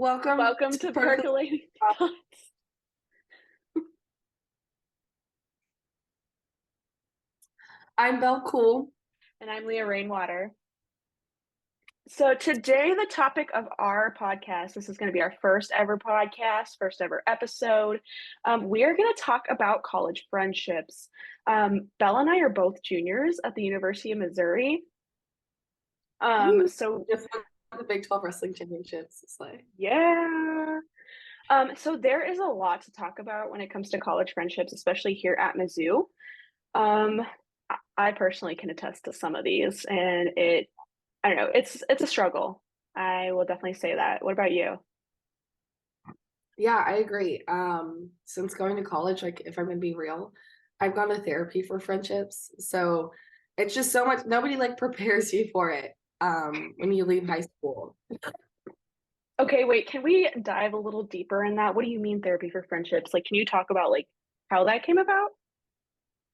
Welcome Welcome to to Percolating Percolating Thoughts. Thoughts. I'm Belle Cool. And I'm Leah Rainwater. So today, the topic of our podcast, this is going to be our first ever podcast, first ever episode. We are going to talk about college friendships. Belle and I are both juniors at the University of Missouri. Woo. So Just won the Big 12 Wrestling Championships. It's like, yeah. So there is a lot to talk about when it comes to college friendships, especially here at Mizzou. Um, I personally can attest to some of these, and I don't know, it's a struggle. I will definitely say that. What about you? yeah, I agree. Since going to college, like if I'm gonna be real, I've gone to therapy for friendships. So it's just so much, nobody like prepares you for it when you leave high school. Okay, wait, can we dive a little deeper in that? What do you mean therapy for friendships? Like, can you talk about like how that came about?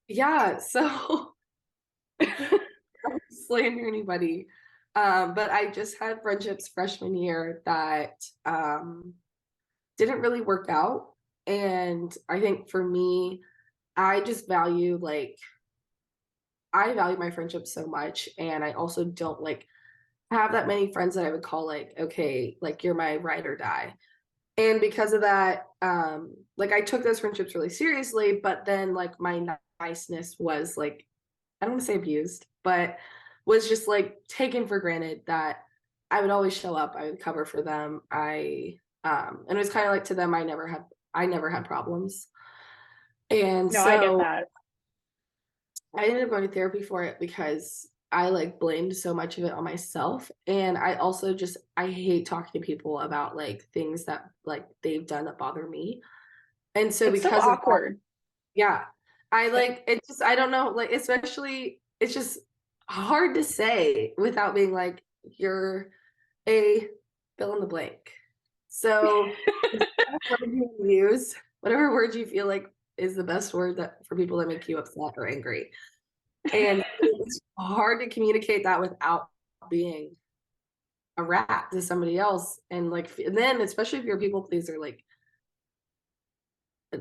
Yeah, so I don't slander anybody. But I just had friendships freshman year that didn't really work out. And I think for me, I just value I value my friendship so much. And I also don't like have that many friends that I would call like, okay, like you're my ride or die. And because of that, like I took those friendships really seriously, but then like my niceness was like, I don't want to say abused, but was just like taken for granted that I would always show up, I would cover for them. And it was kind of like to them, I never had problems. And No, I get so that. I ended up going to therapy for it because I like blamed so much of it on myself. And I also just I hate talking to people about like things that like they've done that bother me. And so It's so because of that, awkward. yeah, I like it just I don't know, like especially it's just hard to say without being like you're a fill in the blank. So whatever word you use, whatever word you feel like is the best word that for people that make you upset or angry. And it's hard to communicate that without being a rat to somebody else. And like, and then especially if you're a people pleaser, like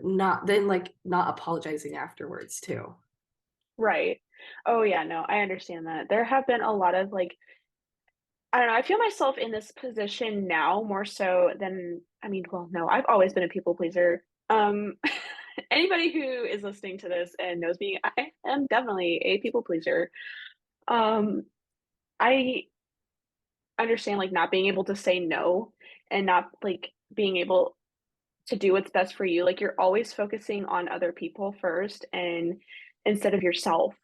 not apologizing afterwards too. Right. Oh yeah, no, I understand that. There have been a lot of like I don't know, I feel myself in this position now more so than I mean, well, no, I've always been a people pleaser. Anybody who is listening to this and knows me, I am definitely a people pleaser. Um, I understand like not being able to say no and not like being able to do what's best for you. Like you're always focusing on other people first and instead of yourself.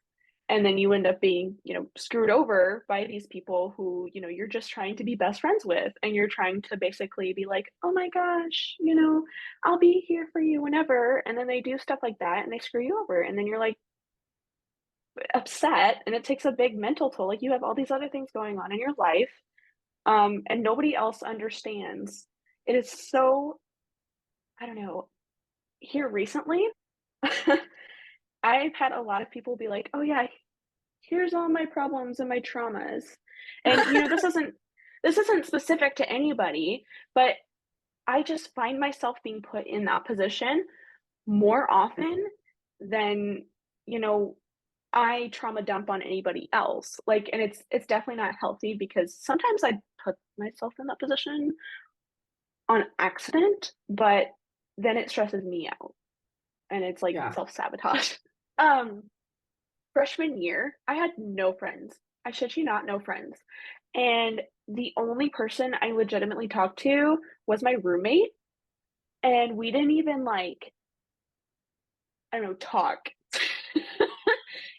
And then you end up being, screwed over by these people who, you're just trying to be best friends with. And you're trying to basically be like, oh my gosh, I'll be here for you whenever. And then they do stuff like that and they screw you over. And then you're like upset and it takes a big mental toll. Like you have all these other things going on in your life. And nobody else understands. It is so, I don't know, here recently, I've had a lot of people be like, "Oh yeah, here's all my problems and my traumas." And this isn't specific to anybody, but I just find myself being put in that position more often than, you know, I trauma dump on anybody else. Like, and it's definitely not healthy because sometimes I put myself in that position on accident, but then it stresses me out and it's like Yeah. self-sabotage. Um, Freshman year, I had no friends. I shit you not, no friends. And the only person I legitimately talked to was my roommate. And we didn't even like, I don't know, talk.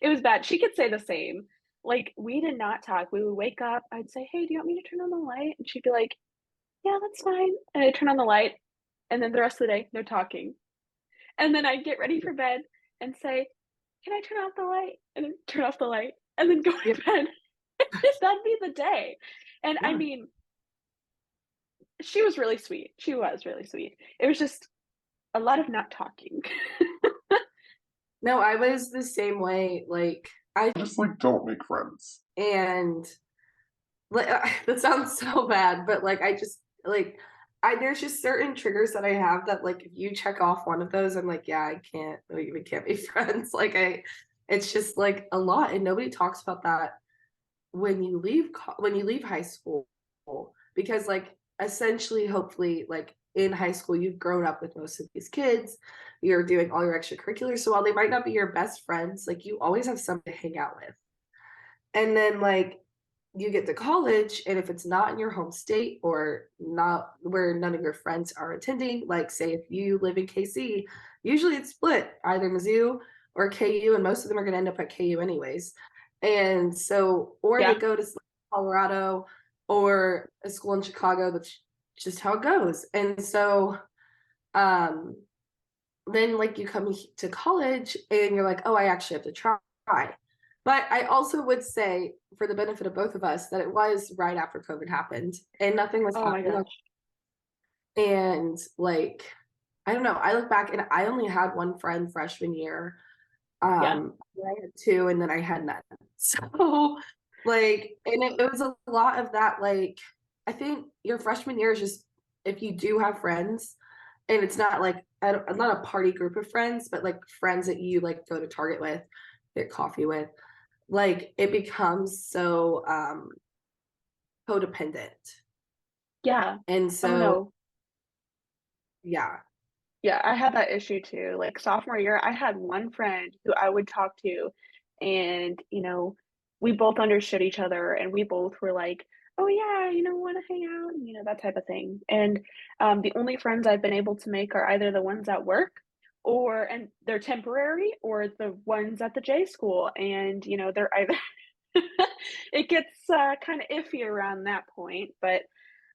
It was bad. She could say the same. Like, we did not talk. We would wake up. I'd say, "Hey, do you want me to turn on the light?" And she'd be like, "Yeah, that's fine." And I'd turn on the light. And then the rest of the day, no talking. And then I'd get ready for bed and say, "Can I turn off the light?" And then turn off the light and then go Yeah. to bed. That'd be the day. And I Yeah. mean, she was really sweet. She was really sweet. It was just a lot of not talking. No, I was the same way. Like I Just like don't make friends. and like that sounds so bad, but like I just like there's just certain triggers that I have that like if you check off one of those, I'm like, yeah, I can't, we can't be friends. Like it's just like a lot, and nobody talks about that when you leave when you leave high school, because like essentially, hopefully, like in high school, you've grown up with most of these kids. You're doing all your extracurriculars, so while they might not be your best friends, like you always have somebody to hang out with. And then like you get to college, and if it's not in your home state or not where none of your friends are attending, like say if you live in KC, usually it's split either Mizzou or KU, and most of them are going to end up at KU anyways. And so, or they Yeah. go to Colorado or a school in Chicago. That's just how it goes. And so, um, then like you come to college and you're like, oh, I actually have to try. But I also would say, for the benefit of both of us, that it was right after COVID happened and nothing was Oh my happening. gosh. And like, I don't know, I look back and I only had one friend freshman year. Yeah. I had two and then I had none. So like, and it was a lot of that. Like, I think your freshman year is just, if you do have friends, and it's not like not a party group of friends, but like friends that you like go to Target with, get coffee with, like it becomes so codependent. Yeah. And Oh so no. yeah. Yeah, I had that issue too. Like sophomore year, I had one friend who I would talk to, and we both understood each other, and we both were like, "Oh yeah, want to hang out," and that type of thing. And the only friends I've been able to make are either the ones at work, and they're temporary, or the ones at the J school, and they're either it gets kind of iffy around that point, but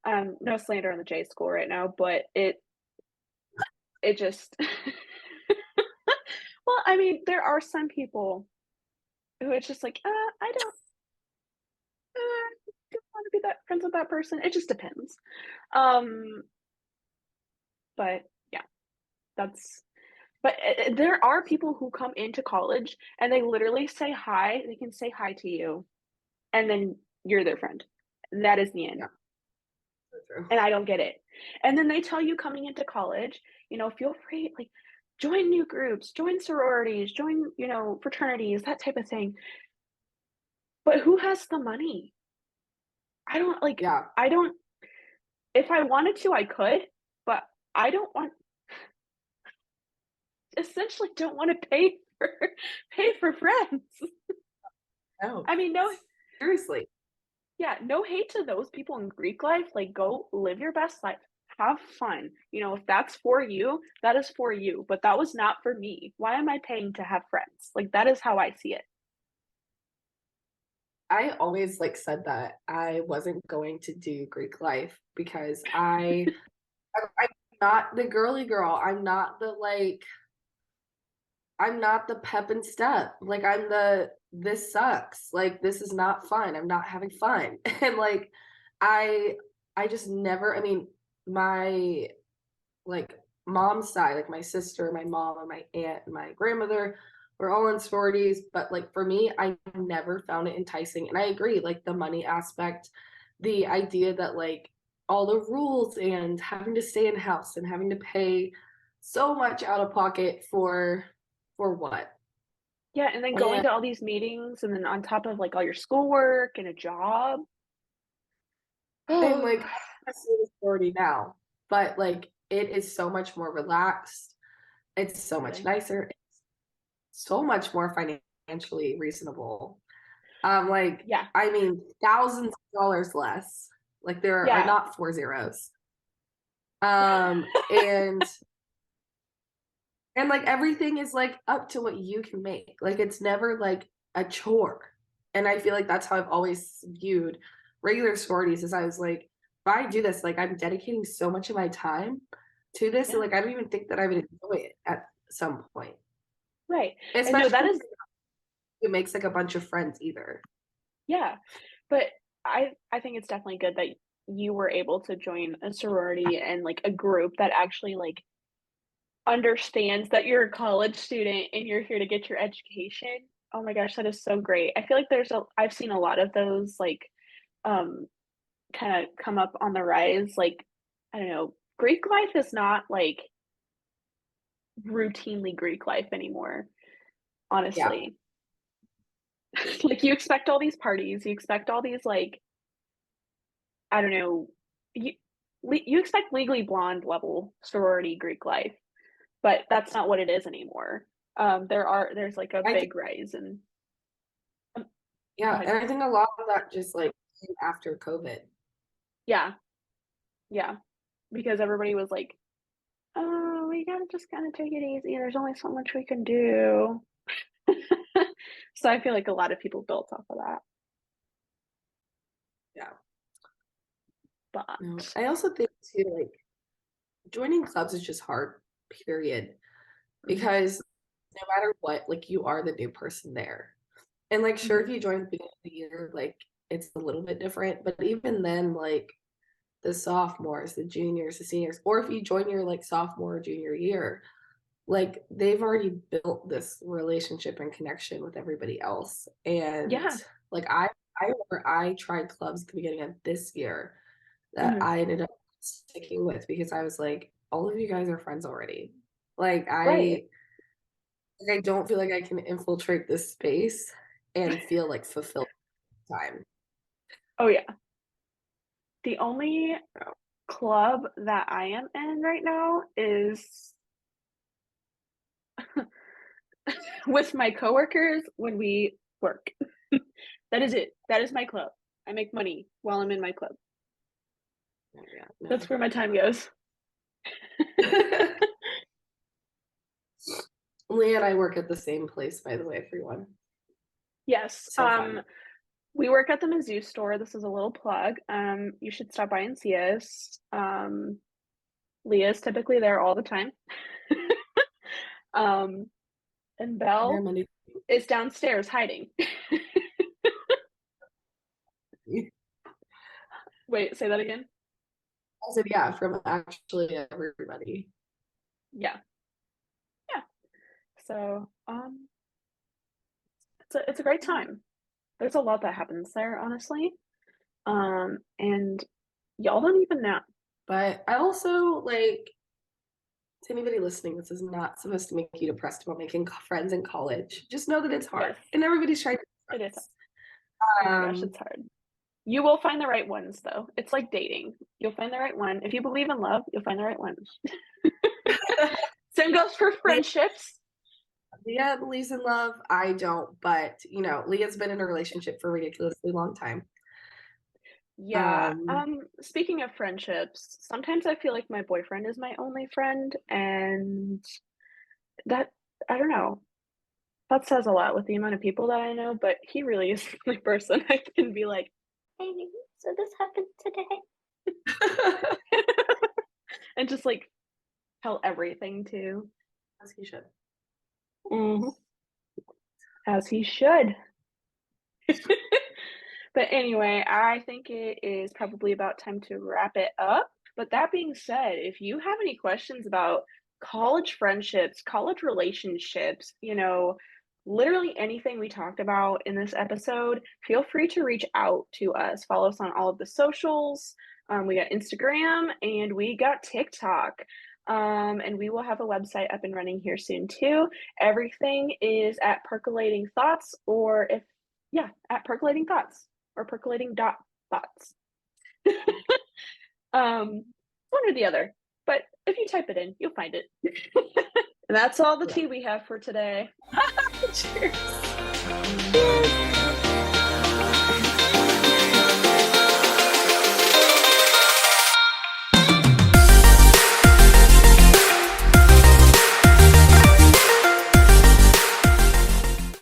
no slander on the J school right now, but it just well, I mean, there are some people who it's just like, I don't wanna be that friends with that person." It just depends. Um, but yeah, that's but, there are people who come into college and they literally say hi, they can say hi to you, and then you're their friend. That is the end, Yeah, so true. and I don't get it. And then they tell you coming into college, "Feel free, like, join new groups, join sororities, join, fraternities," that type of thing. But who has the money? Yeah, I don't if I wanted to, I could, but I don't want essentially don't wanna pay for pay for friends. no, I mean, no seriously. yeah, no hate to those people in Greek life, like, go live your best life, have fun, if that's for you, that is for you, but that was not for me. Why am I paying to have friends? Like, that is how I see it. I always like said that I wasn't going to do Greek life because I'm not the girly girl. I'm not the pep and step. Like I'm the this sucks. Like this is not fun. I'm not having fun. And like I I just never, I mean, my like mom's side, like my sister, my mom, and my aunt and my grandmother were all in sororities. But like for me, I never found it enticing. And I agree, like the money aspect, the idea that like all the rules and having to stay in house and having to pay so much out of pocket for what? Yeah, and then going And to all these meetings, and then on top of, like, all your schoolwork and a job. and Oh, like I see the sorority now, but like it is so much more relaxed. It's so much really? nicer, so much more financially reasonable. Like, Yeah, I mean, thousands of dollars less. Like there are yeah. not four zeros. And like everything is like up to what you can make. Like it's never like a chore. And I feel like that's how I've always viewed regular sororities is I was like, if I do this, like I'm dedicating so much of my time to this, and Yeah, like I don't even think that I would enjoy it at some point. right, and no, that Especially is who makes like a bunch of friends either. yeah, but I think it's definitely good that you were able to join a sorority and, like, a group that actually, like, understands that you're a college student and you're here to get your education. Oh my gosh, that is so great. I feel like I've seen a lot of those, like, um, kinda come up on the rise, like, I don't know, Greek life is not like routinely Greek life anymore, Yeah, honestly. Like you expect all these parties, you expect all these like I don't know, you you expect Legally Blonde level sorority Greek life, but that's not what it is anymore. There's like a I think big rise and go yeah, ahead. and I think a lot of that just like came after COVID. Yeah, yeah, because everybody was like, "Oh, we gotta just kinda take it easy. There's only so much we can do." So I feel like a lot of people built off of that, Yeah. but No, I also think too, like joining clubs is just hard, period. mhm, Because no matter what, like you are the new person there. And like sure if mhm, you join at the beginning of the year, like it's a little bit different, but even then, like the sophomores, the juniors, the seniors, or if you join your like sophomore or junior year, like they've already built this relationship and connection with everybody else. And yeah, like I remember I tried clubs at the beginning of this year that mhm, I ended up sticking with because I was like, all of you guys are friends already. Like right. I don't feel like I can infiltrate this space and feel like fulfilled time. Oh, yeah. The only club that I am in right now is with my coworkers when we work. That is it. That is my club. I make money while I'm in my club. Oh, yeah, That's no. where my time goes. Leah and I work at the same place, by the way, everyone. Yes. So fun. We work at the Mizzou store. This is a little plug. You should stop by and see us. Leah's typically there all the time. Um, and There Belle Monday. is downstairs hiding. Wait, say that again? I said, yeah, from actually everybody. Yeah. Yeah. So, it's a great time. There's a lot that happens there, honestly. And y'all don't even know. But I also like to anybody listening, this is not supposed to make you depressed about making friends in college. Just know that it's Yes, hard and everybody's trying to it be is. friends. Oh my gosh, Um, it's hard. You will find the right ones though. It's like dating. You'll find the right one. If you believe in love, you'll find the right one. Same goes for Leah, friendships. Leah believes in love. I don't, but you know, Leah's been in a relationship for a ridiculously long time. Yeah. Um, Speaking of friendships, sometimes I feel like my boyfriend is my only friend, and that I don't know. That says a lot with the amount of people that I know, but he really is the only person I can be like, "Hey, so this happened today," and just like tell everything to. as he should. Mhm. As he should. But anyway, I think it is probably about time to wrap it up. But that being said, if you have any questions about college friendships, college relationships, literally anything we talked about in this episode, feel free to reach out to us. Follow us on all of the socials. We got Instagram and we got TikTok. And we will have a website up and running here soon too. Everything is at Percolating Thoughts, or if yeah, at Percolating Thoughts or percolating dot thoughts. One or the other. But if you type it in, you'll find it. And that's all the Yeah. tea we have for today. Cheers. Cheers.